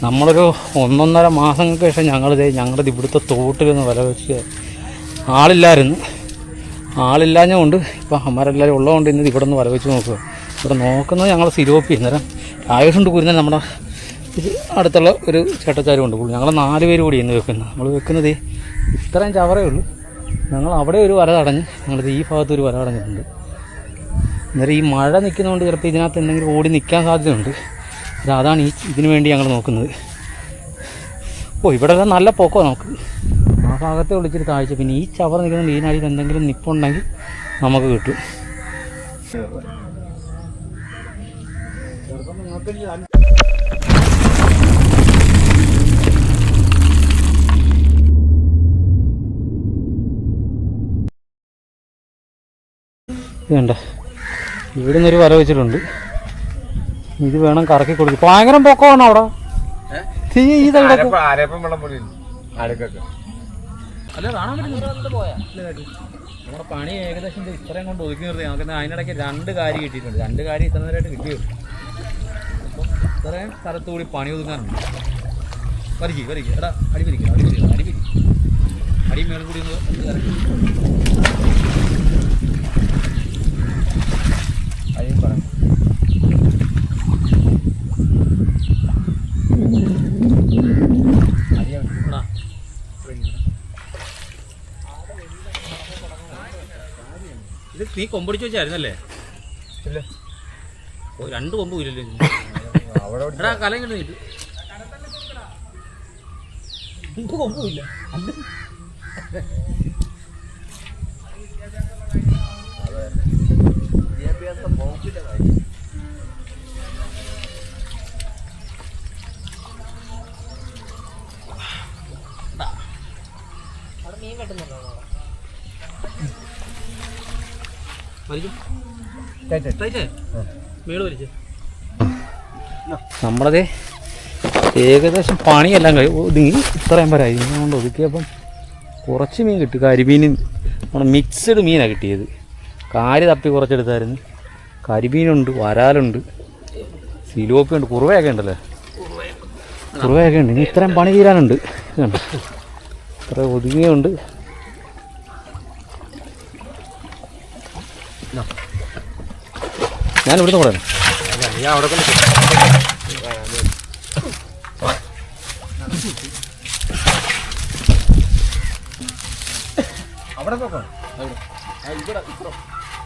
നമ്മളൊരു 1.5 മാസങ്ങൾക്ക് ശേഷം ഞങ്ങളുടെ ഇവിടുത്തെ തോട്ടിലൊന്ന് വല വെച്ച് ആളില്ലാഞ്ഞുകൊണ്ട് ഇപ്പോൾ അമ്മമാരെല്ലാവരും ഉള്ളതുകൊണ്ട് ഇന്ന് ഇവിടെ നിന്ന് വല വെച്ച് നോക്കുക. ഇവിടെ നോക്കുന്നത് ഞങ്ങൾ സിലോപ്പി. അന്നേരം ആയുഷുണ്ട് കുരുന്ന നമ്മുടെ ഇത് അടുത്തുള്ള ഒരു ചേട്ടച്ചാരുമുണ്ട്. ഞങ്ങൾ 4 പേര് കൂടി ഇന്ന് വെക്കുന്നത്. നമ്മൾ വെക്കുന്നത് ഇത്രയും ചവറേ ഉള്ളൂ. ഞങ്ങൾ അവിടെ ഒരു വല തടഞ്ഞ് ഞങ്ങളിത് ഈ ഭാഗത്ത് ഒരു വല തടഞ്ഞിട്ടുണ്ട്. അന്നേരം ഈ മഴ നിൽക്കുന്നതുകൊണ്ട് ചിലപ്പോൾ ഇതിനകത്ത് എന്തെങ്കിലും ഓടി നിൽക്കാൻ സാധ്യതയുണ്ട്. അതാണ് ഇതിനു വേണ്ടി ഞങ്ങൾ നോക്കുന്നത്. ഇവിടെ എല്ലാം നല്ല പൊക്കമാണ് നമുക്ക്. ആ ഭാഗത്തെ വിളിച്ചിട്ട് താഴ്ച. പിന്നെ ഈ ചവർ നിൽക്കുന്ന മീനടിയിൽ എന്തെങ്കിലും നിപ്പുണ്ടെങ്കിൽ നമുക്ക് കിട്ടും. വേണ്ട, ഇവിടെ നിന്നൊരു വല വെച്ചിട്ടുണ്ട്. ഇത് വേണം കറക്കി കൊടുക്കും. ഭയങ്കര പൊക്കമാണോ അവിടെ? നമ്മുടെ പണി ഏകദേശം ഇത്രയും കൊണ്ട് ഒതുക്കി നിർത്തി. നമുക്ക് അതിനിടയ്ക്ക് 2 കാരി കിട്ടിയിട്ടുണ്ട്. 2 കാരി ഇത്ര നേരമായിട്ട് കിട്ടിയുള്ളൂ. അപ്പോൾ ഇത്രയും സ്ഥലത്തുകൂടി പണി ഒതുങ്ങാനുണ്ട്. വരിക്കും എടാ, അടി മേലും കൂടി ഒന്ന് ഇറക്കി അടിയും പറയാം. ഇത് നീ കൊമ്പടിച്ച് വെച്ചായിരുന്നല്ലേ? 2 കൊമ്പും ഇല്ലല്ലോ. എടാ കലം കിട്ടും. ഇത് കൊമ്പും ഇല്ല. മീൻ കെട്ടുന്നുണ്ടോ? നമ്മളത് ഏകദേശം പണിയെല്ലാം ഒതുങ്ങി ഇത്രയും വരെ കൊണ്ട് ഒതുക്കിയപ്പം കുറച്ച് മീൻ കിട്ടി. കരിമീൻ നമ്മൾ മിക്സഡ് മീനാണ് കിട്ടിയത്. കാരി തപ്പി കുറച്ചെടുത്തായിരുന്നു. കരിമീനുണ്ട്, വരാലുണ്ട്, സിലോപ്പിയുണ്ട്, കുറുവയൊക്കെ ഉണ്ടല്ലേ. കുറുവയൊക്കെ ഉണ്ട്. ഇനി ഇത്രയും പണി തീരാനുണ്ട്. ഇതുണ്ട്, ഇത്ര ഒതുങ്ങിയുണ്ട്. ഞാൻ ഇവിടുന്ന് കൂടെ അവിടെ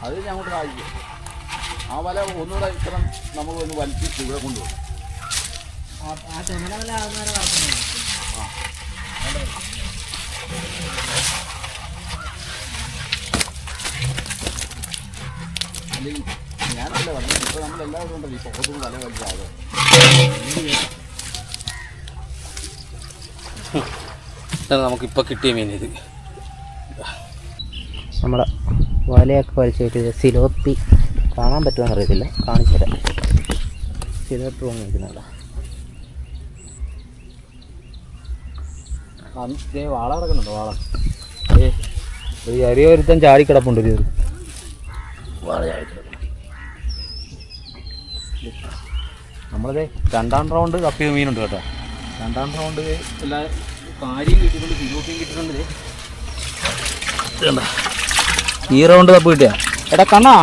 അത് ഞാൻ അങ്ങോട്ട് കാണിക്കും. ആ വല ഒന്നുകൂടെ ഇത്ര നമുക്ക് ഒന്ന് വലിച്ച് ഇവിടെ കൊണ്ടുപോകും. അല്ലെങ്കിൽ ഞാനല്ല പറഞ്ഞു. ഇപ്പോൾ നമ്മളെല്ലാവരും ഉണ്ടല്ലോ ഈ പൊക്കത്തുനിന്ന് വല വലിച്ചാൽ നമുക്കിപ്പോൾ കിട്ടിയ മീൻ ഇത്. നമ്മുടെ വലയൊക്കെ വലിച്ചിട്ട് സിലോപ്പി കാണാൻ പറ്റുമെന്ന് അറിയത്തില്ല. കാണിച്ചു തരാം. സിലോപ്പി വന്നിരിക്കുന്നുണ്ടോ? വാള കിടക്കുന്നുണ്ടോ? വാള ഒരു ചെറിയ ഒരുത്തൻ ചാടിക്കിടപ്പുണ്ട്. ഒരു വാള ചാടിക്കിടപ്പുണ്ട്. നമ്മളത് 2ാം റൗണ്ട് കപ്പിയ മീനുണ്ട് കേട്ടോ. 2ാം റൗണ്ട് എല്ലാ കാരിയും കിട്ടിയിട്ടുണ്ട്, സിലോപ്പിയും കിട്ടിയിട്ടുണ്ട്. ഈ റൗണ്ട് കപ്പ് കിട്ടിയ എടാ കണ്ണാ.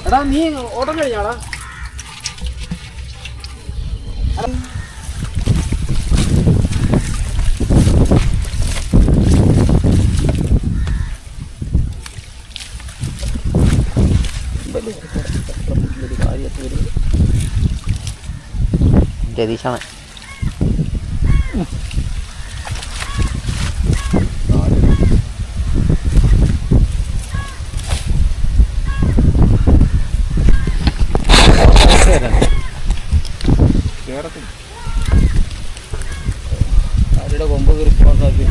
എടാ നീ ഓട്ടം കഴിഞ്ഞാടാ. രതീഷാണ്. അവരുടെ കൊമ്പ് കയറിപ്പോകാൻ സാധ്യത.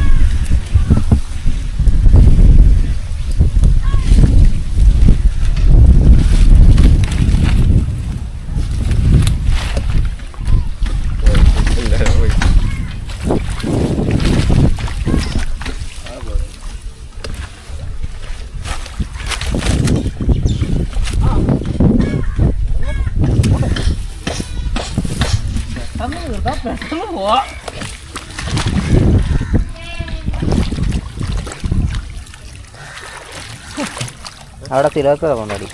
പോവാ. അവിടെ സിലോപ്പി കൊണ്ടാടി.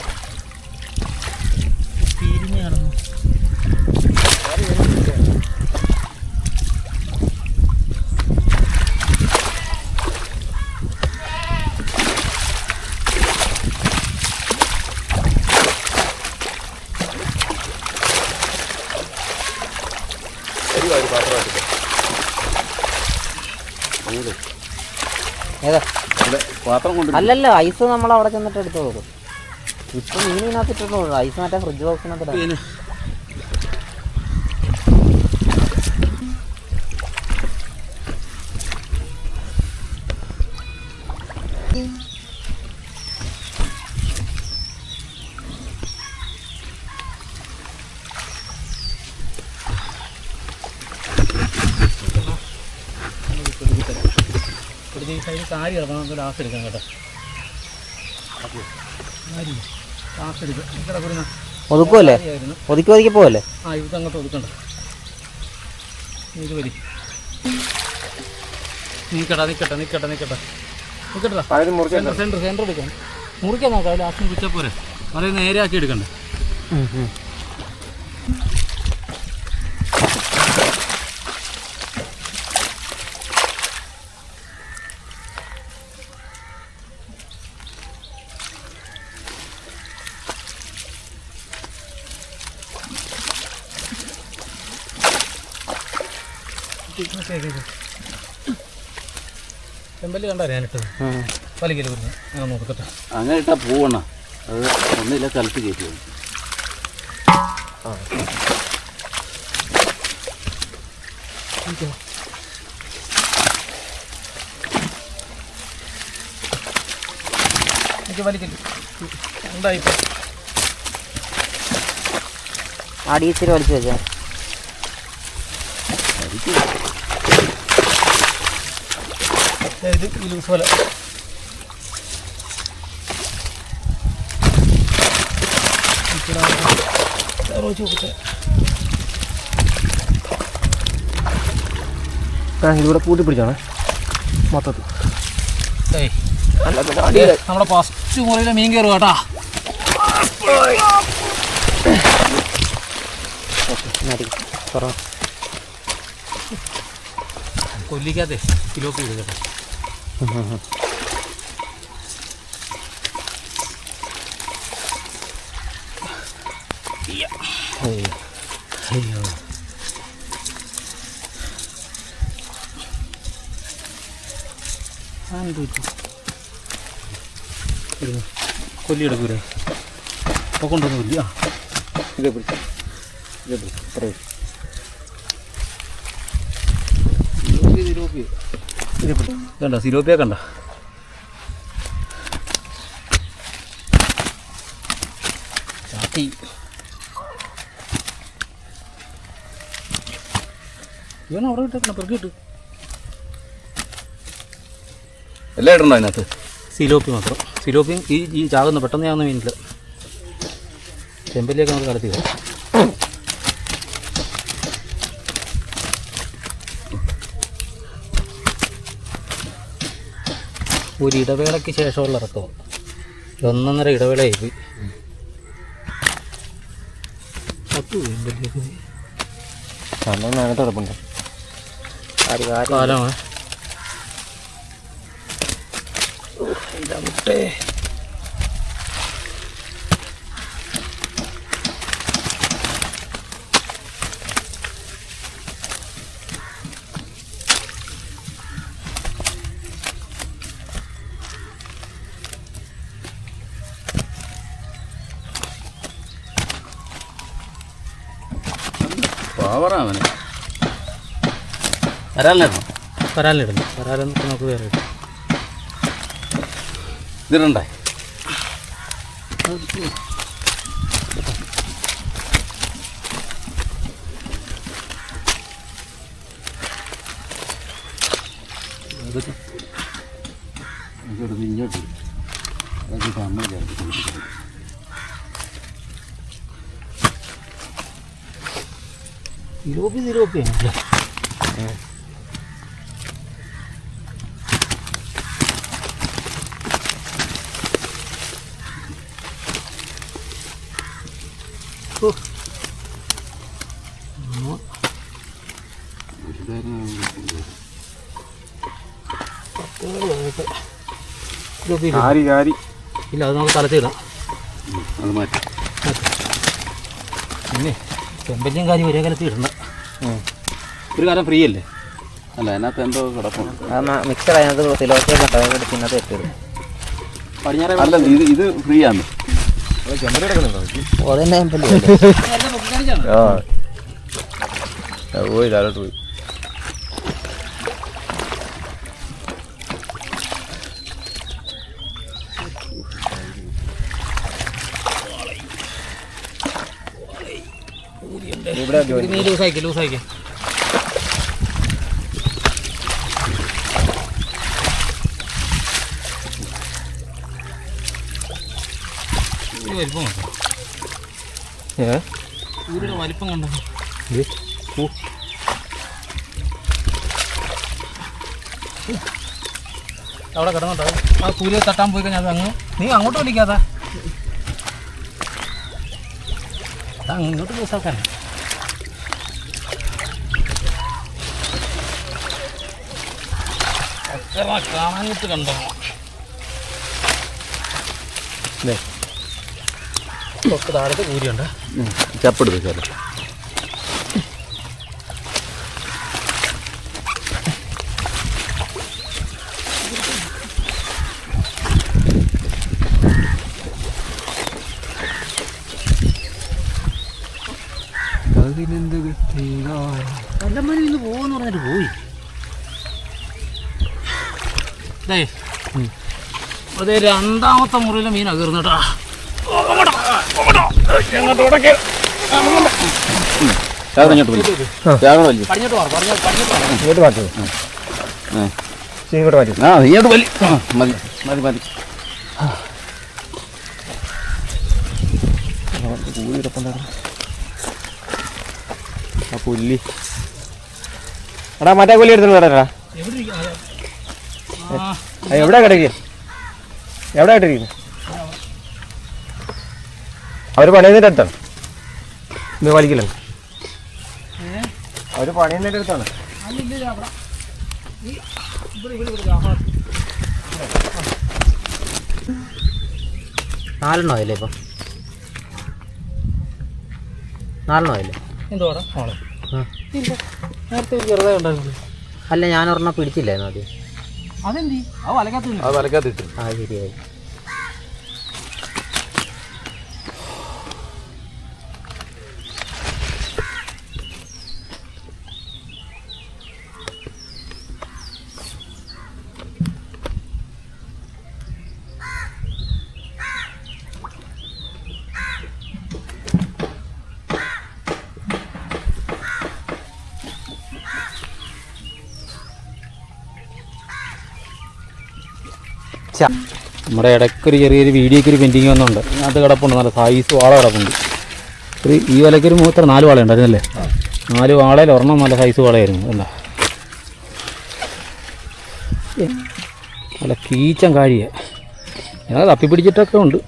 ഏതാ പാത്രം കൊണ്ട് അല്ലല്ല, ഐസ് നമ്മൾ അവിടെ ചെന്നിട്ട് എടുത്തു കൊടുക്കും. ഇപ്പം മീനിനകത്ത് ഇട്ടിട്ടുള്ളൂ. ഐസ് മറ്റേ ഫ്രിഡ്ജ് ബോക്സിനകത്ത്. സാരി കിടക്കണം, നമുക്ക് ലാസ്റ്റ് എടുക്കാം കേട്ടോ. ലാസ്റ്റ് എടുക്കാം. ഒതുക്കുമല്ലേ? ഒതുക്കി ഒതുക്കി പോവല്ലേ? ആ, ഇത് അങ്ങോട്ട് ഒതുക്കണ്ട. ഇത് വരി. നീക്കട്ടാ നിൽക്കട്ടെ നിൽക്കട്ടെ നിൽക്കട്ടെ നിൽക്കട്ടാ. സെൻറ്റർ എടുക്കാം. മുറിക്കാൻ നോക്കാം. ലാസ്റ്റ് മുറിച്ചാൽ പോരെ. വളരെ നേരെ ആക്കി എടുക്കണ്ടേ. ചെമ്പല്ലി കണ്ടാ ഞാനിട്ടത് വലിക്കല് വരുന്നത്. ഞാൻ നോക്കട്ടെ. അങ്ങനെ ഇട്ടാൽ പോവണ അത് ഒന്നില്ല സ്ഥലത്ത് കയറ്റി വരും. എനിക്ക് വലിക്കല് ഉണ്ടായിപ്പോ അടിയിച്ചിരി വലിച്ചു വെച്ചാൽ ഇത് ലൂസ് പോലെ. ഇവിടെ കൂട്ടി പിടിച്ചാണേ മൊത്തത്തിൽ. നമ്മുടെ ഫസ്റ്റ് മുറിയിലെ മീൻ കയറുക കേട്ടാ. കൊല്ലിക്കാതെ കിലോക്ക് ഇടുക കേട്ടോ. കൊല്ലിയെടുക്കൂലേ? അപ്പോൾ കൊണ്ടുവന്ന് കൊല്ലി. ആ ഇതേ പിടിച്ചു കണ്ട സിലോപ്പിയ കണ്ട. ചാത്തി ഇവൻ അവിടെ ഇട്ടേക്കണം. പെറുക്കി ഇട്ട് എല്ലാം ഇടണ്ടോ അതിനകത്ത്? സിലോപ്പി മാത്രം. സിലോപ്പിയും ഈ ചാകുന്ന പെട്ടെന്ന് ചാകുന്ന മീനില്ല. ചെമ്പല്ലിയൊക്കെ നമുക്ക് കടത്തി വരാം. ഒരു ഇടവേളയ്ക്ക് ശേഷമുള്ള ഇറക്കം. 1.5 ഇടവേളയായി. കിടപ്പുണ്ട് കാലമാണ്. മുട്ടേ പാവറാവനെ വരാനിടണം. വരാലെന്ന് നമുക്ക് വേറെ ഇടും. ഇതിടണ്ടേ? ഇങ്ങോട്ട് അതൊക്കെ അമ്മ ചേർത്ത് സിലോപ്പിയാണല്ലേ? ഇല്ല, അത് നമുക്ക് തലത്തിടാം. അത് മാറ്റി. പിന്നെ ചെമ്പല്ലിയും കാര്യം ഒരേ കാലത്ത് ഇടണ്ട. ഒരു കാലം ഫ്രീ അല്ലേ? അല്ല, അതിനകത്ത് എന്തോ കിടപ്പുണ്ട്. മിക്സർ അതിനകത്ത് തിലോപ്പിയൊക്കെ ഉണ്ട്, അതൊക്കെ പിന്നത്തെ എത്തിയത്. അല്ല, ഇത് ഫ്രീ ആണ്. അതന്നെ പോയി താഴോട്ട് പോയി. ലൂസായിക്കേ. വലിപ്പം വലിപ്പം കണ്ടോ? അവിടെ കിടന്നോട്ടോ. ആ കൂലിയെ തട്ടാൻ പോയി കഴിഞ്ഞാൽ അത് അങ്ങ് നീ അങ്ങോട്ട് വലിക്കാതെ ഇങ്ങോട്ട് ലൂസാക്കാൻ. എത്ര കാണാനിട്ട് കണ്ടോ? തൊട്ട് താഴത്ത് കൂരിയുണ്ട്. ചപ്പെടുത്തു സാറേ. കൊല്ലമ്മ ഇന്ന് പോകുമെന്ന് പറഞ്ഞിട്ട് പോയി. അതേ രണ്ടാമത്തെ മുറിയിലെ മീനാ കയറുന്നേട്ടാ. പുല്ലി എടാ, മറ്റേ പുല്ലി എടുത്തിട്ട് വരാ. എവിടെ കിടക്കുക? എവിടെ ഇട്ടിരിക്കുന്നു? അവർ പണിയുന്നതിൻ്റെ അടുത്താണ്. ഇത് വലിക്കില്ല. അവർ പണിയുന്നതിൻ്റെ അടുത്താണ്. നാലെണ്ണോ ആയില്ലേ? ഇപ്പം നാലെണ്ണോ ആയില്ലേ? എന്തോടാ നേരത്തെ ചെറുതായി ഉണ്ടായിരുന്നു. അല്ല, ഞാൻ ഒരെണ്ണം പിടിച്ചില്ലായിരുന്നു ആദ്യം. അതെന്തി അത് വലക്കാത്ത അത് വലക്കാത്തിട്ട്. ആ, ശരിയായി. നമ്മുടെ ഇടയ്ക്കൊരു ചെറിയൊരു വീഡിയോയ്ക്ക് ഒരു പെൻഡിങ് വന്നുണ്ട്. അത് കിടപ്പുണ്ട്, നല്ല സൈസ് വാള കിടപ്പുണ്ട്. ഈ വലയ്ക്കൊരു 4 വാള ഉണ്ടായിരുന്നല്ലേ? 4 വാളയിൽ ഒരെണ്ണം നല്ല സൈസ് വാളയായിരുന്നു. അല്ല, നല്ല കീച്ചൻ കാഴിയ. ഞങ്ങൾ തപ്പിപ്പിടിച്ചിട്ടൊക്കെ ഉണ്ട്.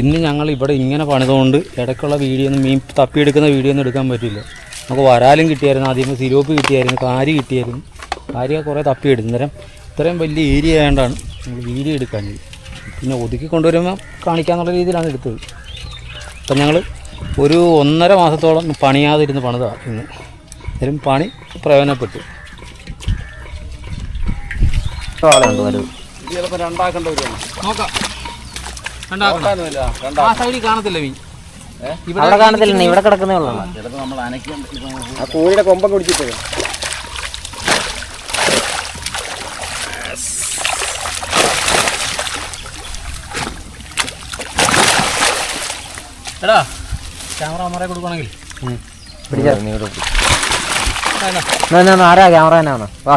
ഇന്ന് ഞങ്ങൾ ഇവിടെ ഇങ്ങനെ പണിതുകൊണ്ട് ഇടയ്ക്കുള്ള വീഡിയോ ഒന്നും, മീൻ തപ്പിയെടുക്കുന്ന വീഡിയോ ഒന്നും എടുക്കാൻ പറ്റില്ല. നമുക്ക് വരാലും കിട്ടിയായിരുന്നു, ആദ്യം സിലോപ്പ് കിട്ടിയായിരുന്നു, കാരി കിട്ടിയായിരുന്നു. കാരിയൊക്കെ കുറേ തപ്പിയെടുക്കും. അന്നേരം ഇത്രയും വലിയ ഏരിയ ആയതുകൊണ്ടാണ് നമ്മൾ വീഡിയോ എടുക്കാൻ. പിന്നെ ഒതുക്കി കൊണ്ടുവരുമ്പോൾ കാണിക്കാന്നുള്ള രീതിയിലാണ് എടുത്തത്. അപ്പം ഞങ്ങൾ ഒരു 1.5 മാസത്തോളം പണിയാതിരുന്ന് പണിതാണ് ഇന്ന്. അന്നേരം പണി പ്രയോജനപ്പെട്ടു. ചിലപ്പോൾ രണ്ടാക്കേണ്ട വരുവാണ്. നോക്കാം. ആ സൈഡിൽ കാണത്തില്ല മീൻ. ഇവിടെ കാണത്തില്ല, ഇവിടെ കിടക്കുന്നേ ഉള്ളൂ. ചിലപ്പോൾ നമ്മൾ അനക്കേണ്ട. ആ കോഴിയുടെ കൊമ്പൊക്കെ പിടിച്ചിട്ട് എടാ, ക്യാമറ അമ്മറെ കൊടുക്കുകയാണെങ്കിൽ ആരാ ക്യാമറ തന്നെയാണോ? വാ,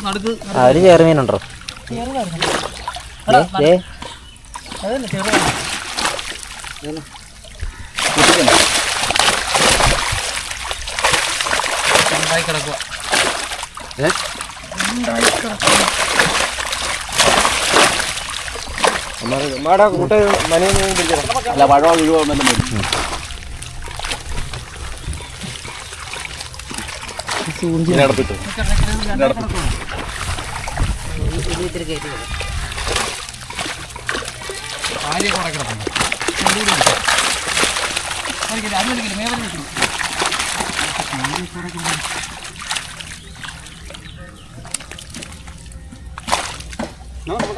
നടുക്ക് ഒരു ചെറുമീനുണ്ടോ? അതന്നെ ചെറുതാണ്. ഉണ്ടായി കിടക്കുക. അല്ല പഴം വീഴുവാന്നല്ല മേടിച്ചു. അടപ്പിട്ടു ഇത്തിരി കയറ്റി ആര്യ കുറെ കിടപ്പുണ്ട്.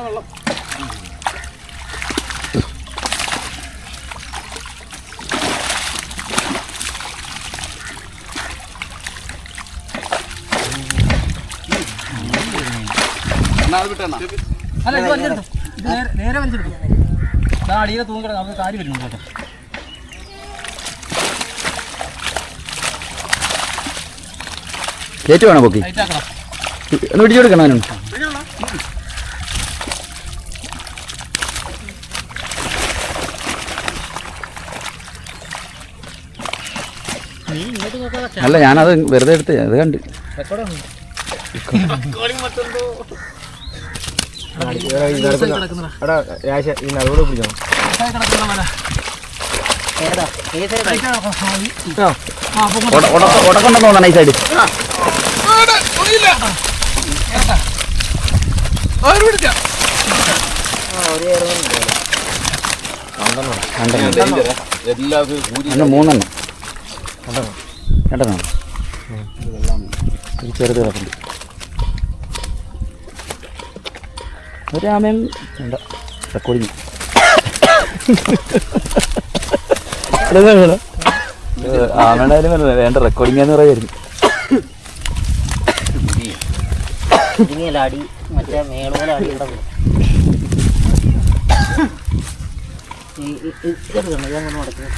വെള്ളം അല്ല ഇത് വലിച്ചെടുത്തു. ഇത് നേരെ വലിച്ചെടുത്തു. ഇതാ അടിയിലെ തൂങ്ങിക്കിട നമുക്ക് കാര്യം വരുന്നുണ്ട് കേട്ടോ. കയറ്റി വേണം പൊക്കി ലൈറ്റാക്കണം. ഒന്ന് പിടിച്ചു കൊടുക്കണം. നീ ഇങ്ങോട്ട് നോക്കാതെ അല്ല ഞാനത് വെറുതെ എടുത്ത് അത് കണ്ട് റെക്കോർഡാണ്. ഉടക്കൊണ്ടെന്ന് തോന്നണം ഈ സൈഡ്. മൂന്നെണ്ണം രണ്ടെണ്ണം ചെറുത് കിടപ്പുണ്ട്. ഒരു ആമയും വേണ്ട റെക്കോർഡിങ് ആമേണ്ടായാലും വേണ്ട റെക്കോർഡിങ് എന്ന് പറയായിരുന്നു. ഇതിങ്ങല്ല അടി മറ്റേ മേളോല അടി ഇവിടെ ഇതങ്ങനെ നടക്കുന്നത്.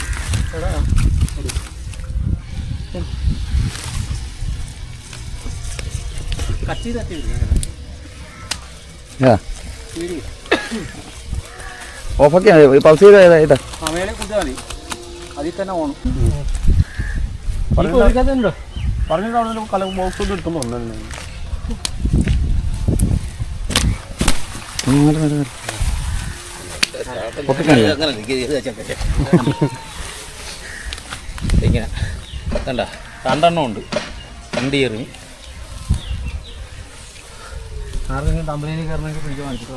ഓഫാക്കിയാ പൾസ് ചെയ്ത ഇതാ മേലെ കുത്തിയാൽ മതി. അതിൽ തന്നെ ഓണം പറഞ്ഞിട്ടുണ്ടോ? പറഞ്ഞിട്ടാണെങ്കിലും കല ബോക്സ് എടുക്കുമ്പോൾ ഒന്നല്ലേ ഇങ്ങനെ കണ്ട രണ്ടെണ്ണം ഉണ്ട്. രണ്ട് എറിഞ്ഞ് ആർക്കെങ്കിലും കമ്പനിയിൽ കയറണമെങ്കിൽ പിടിക്കാൻ വാങ്ങിച്ചിട്ട്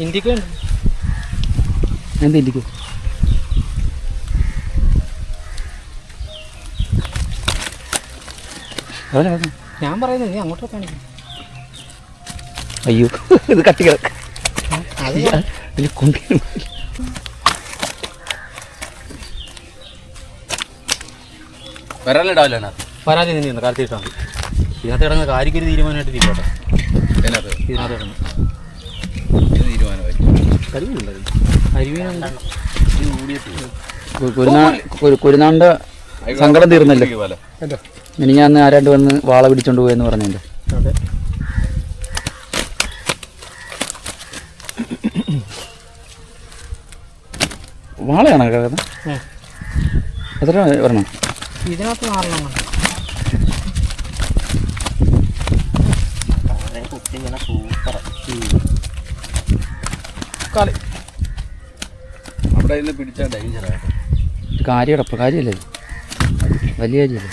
ഇന്ത്യക്ക് ഉണ്ട്. എന്താ ഇന്ത്യക്ക്? ഞാൻ പറയുന്നത് നീ അങ്ങോട്ട് കാണിക്കും. അയ്യോ ഇത് കട്ടി കിടക്ക് കൊണ്ടി വരാനിടാവില്ല. പരാതി തന്നെയാണ് കാലത്തിട്ടാണ്. ഇതിനകത്ത് കിടന്ന കാര്യക്കൊരു തീരുമാനമായിട്ട് തീരുമാനം. ഇതിനകത്ത് കിടന്നു കുരുനാണ്ട് സങ്കടം തീർന്നല്ലോ. ഇനി ഞാൻ ആരാണ്ട് വന്ന് വാള പിടിച്ചോണ്ട് പോയെന്ന് പറഞ്ഞിട്ടുണ്ട്. വാളയാണോ കിടക്കുന്നത്? എത്ര വരണം? ഇതിനകത്ത് 4 അവിടെ നിന്ന് പിടിച്ചാൽ ഡേഞ്ചറാണ്. കാര്യമടപ്പം കാര്യമല്ലേ, വലിയ കാര്യമല്ലേ.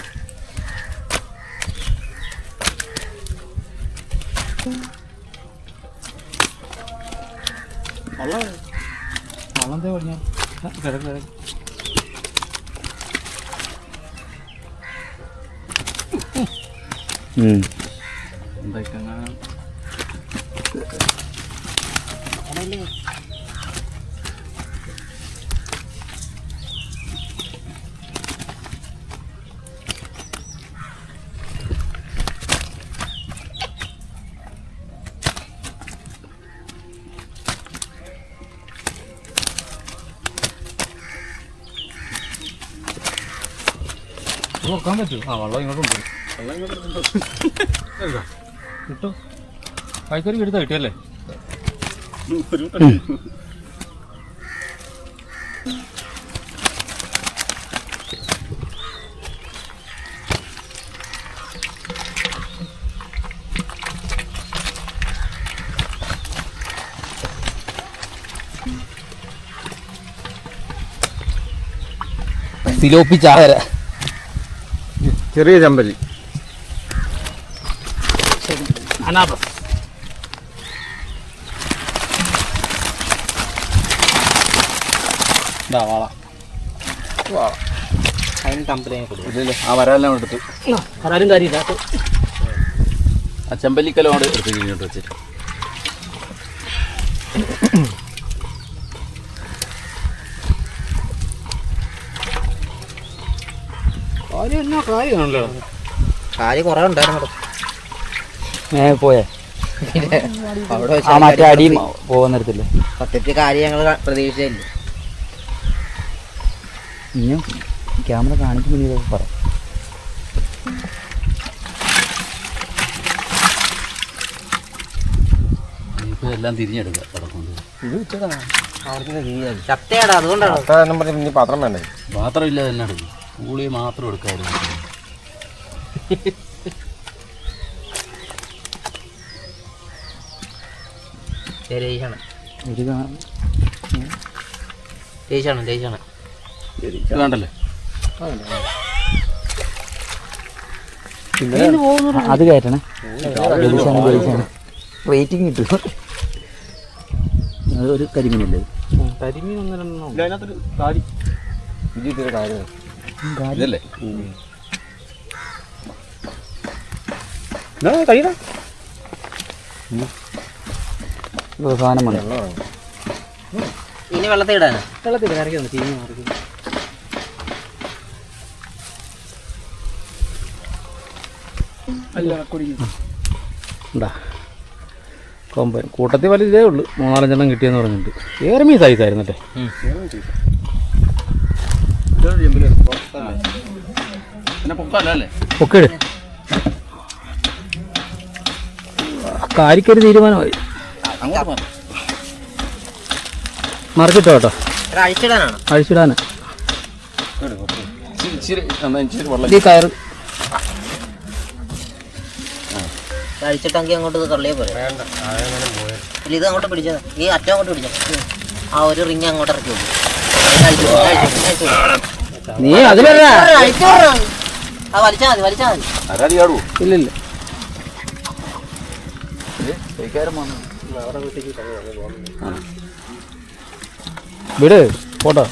വള്ളം പറഞ്ഞാൽ കിടക്ക് നോക്കാൻ പറ്റുമോ? ആ വെള്ളം ഇങ്ങോട്ടുണ്ട്. കിട്ടോ കൈക്കറി എടുത്താൽ കിട്ടിയല്ലേ? സിലോപ്പി ചാകര. ചെറിയ ചെമ്പല്ലി. അനാബസ്. വാള അതിന് കമ്പനി കൊടുക്കും. ഇല്ലല്ലോ, ആ വരാലെല്ലാം എടുത്ത് ആരും കാര്യമില്ല. ആ ചെമ്പല്ലിക്കലോട് എടുത്ത് ഇങ്ങോട്ട് വെച്ചിട്ട് കാര്യം എന്നാ കാര്യമാണല്ലോ. കാര്യം കുറേ ഉണ്ടായിരുന്നു പോയേ അവിടെ ആ മറ്റേ അടിയും പോകുന്നിടത്തില്ലേ? സത്യത്തിൽ കാര്യം ഞങ്ങൾ പ്രതീക്ഷിച്ചില്ല. ഇനിയും ക്യാമറ കാണിക്കുമ്പോൾ നീ ഇതൊക്കെ പറ. എല്ലാം തിരിഞ്ഞെടുക്കുക ചത്തയാടാ, അതുകൊണ്ടാണ് പറഞ്ഞ് പാത്രം വേണ്ടേ? പാത്രമില്ല, തന്നെ എടുക്കും. കൂളി മാത്രം എടുക്കായിരുന്നു. ദേശാണ് ഒരു ദേശാണ് ദേശാണ് വേണ്ടല്ലേ? അത് കയറ്റണേ. റേറ്റിംഗ് കിട്ടും. അതൊരു കരിമീനല്ലേ? കരിമീൻ ഒന്നും ഇതിനകത്തൊരു കാര്യം ഇതല്ലേ? കഴിയണം. സാധനം വന്നു. ഇനി വെള്ളത്തിൽ ഇടാനാ? വെള്ളത്തിൽ കരയ്ക്കുന്നു. ചീനി മാറിക്കുന്നു. ഉണ്ടാ കൊമ്പൻ കൂട്ടത്തിൽ വലിയ ഇതേ ഉള്ളൂ. 3-4 കിട്ടിയെന്ന് പറഞ്ഞിട്ട്. ഏറെ മീൻ സൈസായിരുന്നല്ലേ? പിന്നെ പൊക്കല്ലേ? പൊക്കിട്. കാരിക്കൊരു തീരുമാനമായി. മറിച്ചിട്ടോ കേട്ടോ, അഴിച്ചിടാനാണ്? അഴിച്ചിടാനാ. ഈ കയറ് അഴിച്ചിട്ടെങ്കിൽ അങ്ങോട്ട് തള്ളിയേ പോലെ. ഇല്ല, ഇത് അങ്ങോട്ട് പിടിച്ചത്. ഈ അറ്റം അങ്ങോട്ട് പിടിച്ചത്. ആ ഒരു റിങ് അങ്ങോട്ട് ഇറക്കി വെക്കും. നീ അതിലല്ല. ആ വലിച്ചാൽ മതി, വലിച്ചാൽ മതി. ആരാടിയാടൂ? ഇല്ലില്ല. വിട് പോട്ടോ.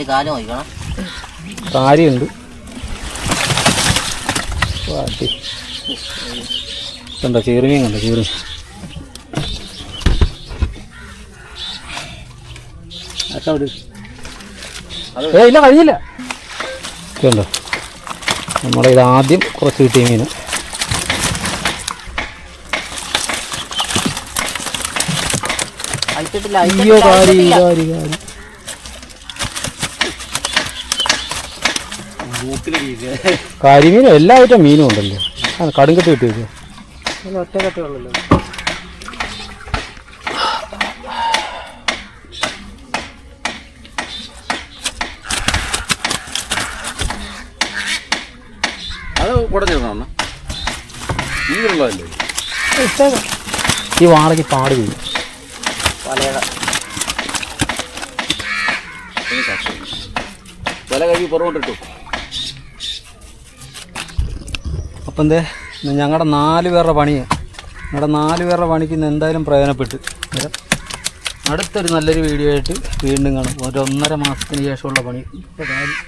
കാല് നോക്കണം. കാര്യമുണ്ട്. കണ്ടോ ചീറുമീൻ? കണ്ടോ ചീറുമീൻ? ഇല്ല, കഴിഞ്ഞില്ല. കണ്ടോ നമ്മുടെ ഇതാദ്യം കുറച്ച് കിട്ടിയ മീൻ. അയ്യോ കാരി കാരി കാരി. കരിമീനും എല്ലാ ഐറ്റം മീനും ഉണ്ടല്ലോ. കടുങ്കെട്ട് കിട്ടി വെച്ചോ. ഒറ്റ കെട്ടുള്ളല്ലോ. അത് കൂടെ ചേർന്നോ? ഈ ഉള്ളതല്ലേ? ഈ വാളയ്ക്ക് പാട് ചെയ്യും. വില കഴുകി പുറകോട്ടിട്ടു. അപ്പം എന്തേ ഞങ്ങളുടെ 4 പേരുടെ പണിയാണ്. ഞങ്ങളുടെ 4 പേരുടെ പണിക്ക് ഇന്ന് എന്തായാലും പ്രയോജനപ്പെട്ടു. അടുത്തൊരു നല്ലൊരു വീഡിയോ ആയിട്ട് വീണ്ടും കാണും. 1.5 മാസത്തിന് ശേഷമുള്ള പണി. ഇപ്പോൾ കാര്യം